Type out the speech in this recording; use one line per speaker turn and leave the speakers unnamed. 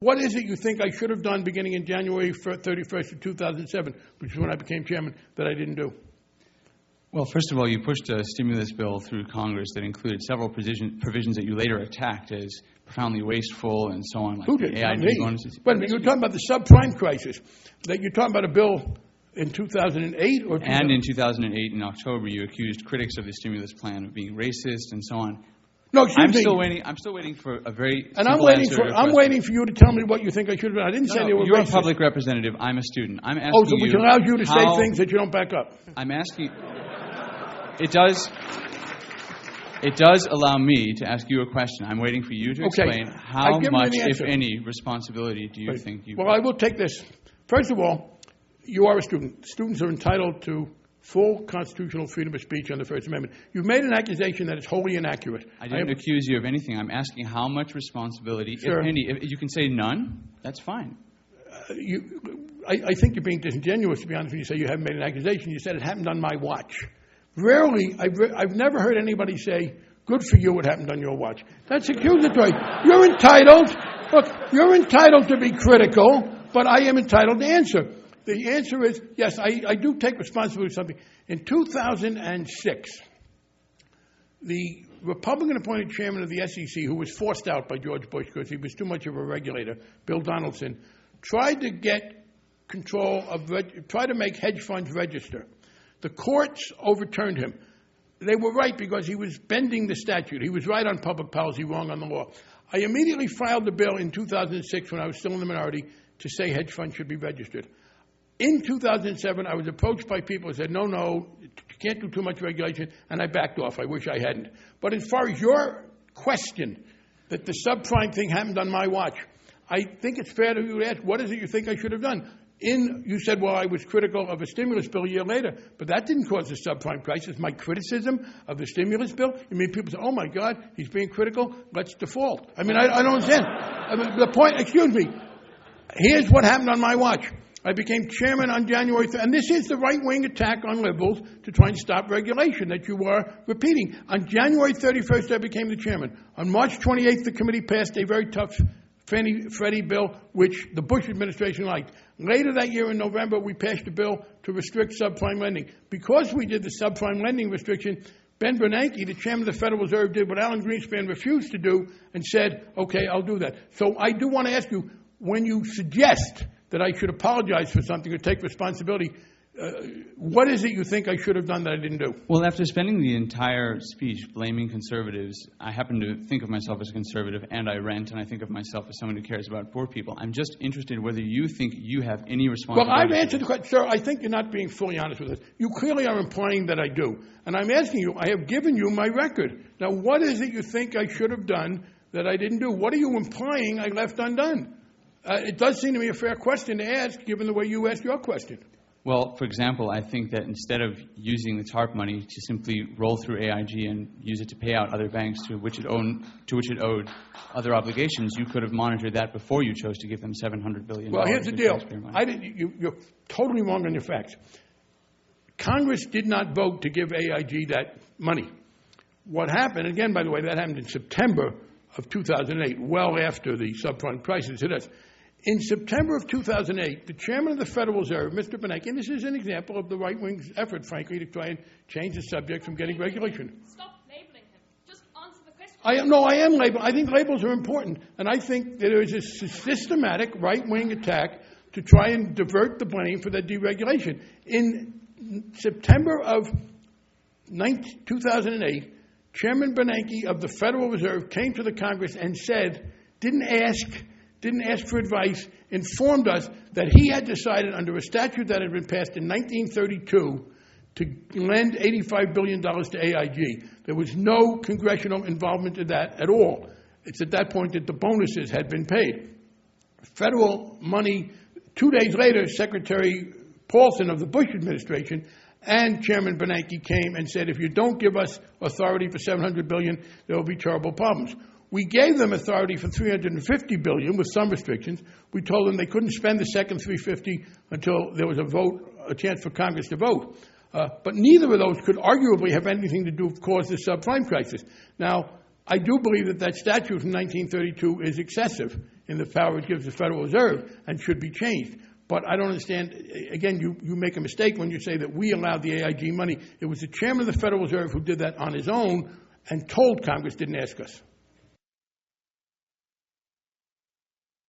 What is it you think I should have done beginning in January 31st of 2007, which is when I became chairman, that I didn't do?
Well, first of all, you pushed a stimulus bill through Congress that included several provisions that you later attacked as profoundly wasteful and so on. Like
Who did?
AIG bonuses.
But you're talking about the subprime crisis. That you're talking about a bill in 2008 or?
And in 2008, in October, you accused critics of the stimulus plan of being racist and so on.
No, excuse me.
I'm still waiting for a very
and
simple
I'm waiting for you to tell me what you think I should have done. I didn't say they were
you're
racist.
a public representative. I'm a student. I'm asking
so which allows you to say things that you don't back up.
I'm asking. It does allow me to ask you a question. I'm waiting for you to explain how much, if any, responsibility do you think you...
Well, I will take this. First of all, you are a student. Students are entitled to full constitutional freedom of speech under the First Amendment. You've made an accusation that is wholly inaccurate.
I didn't accuse you of anything. I'm asking how much responsibility, if any. If you can say none, that's fine.
I think you're being disingenuous, to be honest, when you say you haven't made an accusation. You said it happened on my watch. Rarely, I've never heard anybody say, good for you, it happened on your watch. That's accusatory. You're entitled to be critical, but I am entitled to answer. The answer is, yes, I do take responsibility for something. In 2006, the Republican-appointed chairman of the SEC, who was forced out by George Bush because he was too much of a regulator, Bill Donaldson, tried to get control of, tried to make hedge funds register. The courts overturned him. They were right because he was bending the statute. He was right on public policy, wrong on the law. I immediately filed the bill in 2006 when I was still in the minority to say hedge funds should be registered. In 2007, I was approached by people who said, no, you can't do too much regulation, and I backed off. I wish I hadn't. But as far as your question that the subprime thing happened on my watch, I think it's fair to you to ask, what is it you think I should have done? You said, well, I was critical of a stimulus bill a year later, but that didn't cause the subprime crisis. My criticism of the stimulus bill, people say, oh my God, he's being critical, let's default. I don't understand. The point, excuse me, here's what happened on my watch. I became chairman on January 3rd, and this is the right-wing attack on liberals to try and stop regulation that you are repeating. On January 31st, I became the chairman. On March 28th, the committee passed a very tough Freddie bill, which the Bush administration liked. Later that year in November, we passed a bill to restrict subprime lending. Because we did the subprime lending restriction, Ben Bernanke, the chairman of the Federal Reserve, did what Alan Greenspan refused to do and said, okay, I'll do that. So I do want to ask you, when you suggest that I should apologize for something or take responsibility, what is it you think I should have done that I didn't do?
Well, after spending the entire speech blaming conservatives, I happen to think of myself as a conservative, and I rent, and I think of myself as someone who cares about poor people. I'm just interested whether you think you have any responsibility.
Well, I've answered the question. Sir, I think you're not being fully honest with us. You clearly are implying that I do. And I'm asking you, I have given you my record. Now, what is it you think I should have done that I didn't do? What are you implying I left undone? It does seem to me a fair question to ask, given the way you asked your question.
Well, for example, I think that instead of using the TARP money to simply roll through AIG and use it to pay out other banks to which it owed other obligations, you could have monitored that before you chose to give them $700 billion.
Well, here's the deal. You're totally wrong on your facts. Congress did not vote to give AIG that money. What happened, again, by the way, that happened in September of 2008, well after the subprime crisis hit us. In September of 2008, the chairman of the Federal Reserve, Mr. Bernanke, and this is an example of the right-wing's effort, frankly, to try and change the subject from getting regulation.
Stop labeling him. Just answer the question.
I am labeling. I think labels are important. And I think that there is a systematic right-wing attack to try and divert the blame for that deregulation. In September of 2008, Chairman Bernanke of the Federal Reserve came to the Congress and said, didn't ask for advice, informed us that he had decided under a statute that had been passed in 1932 to lend $85 billion to AIG. There was no congressional involvement in that at all. It's at that point that the bonuses had been paid. Federal money, 2 days later, Secretary Paulson of the Bush administration and Chairman Bernanke came and said, if you don't give us authority for $700 billion, there will be terrible problems. We gave them authority for $350 billion with some restrictions. We told them they couldn't spend the second $350 until there was a chance for Congress to vote. But neither of those could arguably have anything to do with cause the subprime crisis. Now, I do believe that statute from 1932 is excessive in the power it gives the Federal Reserve and should be changed. But I don't understand. Again, you make a mistake when you say that we allowed the AIG money. It was the chairman of the Federal Reserve who did that on his own and told Congress, didn't ask us.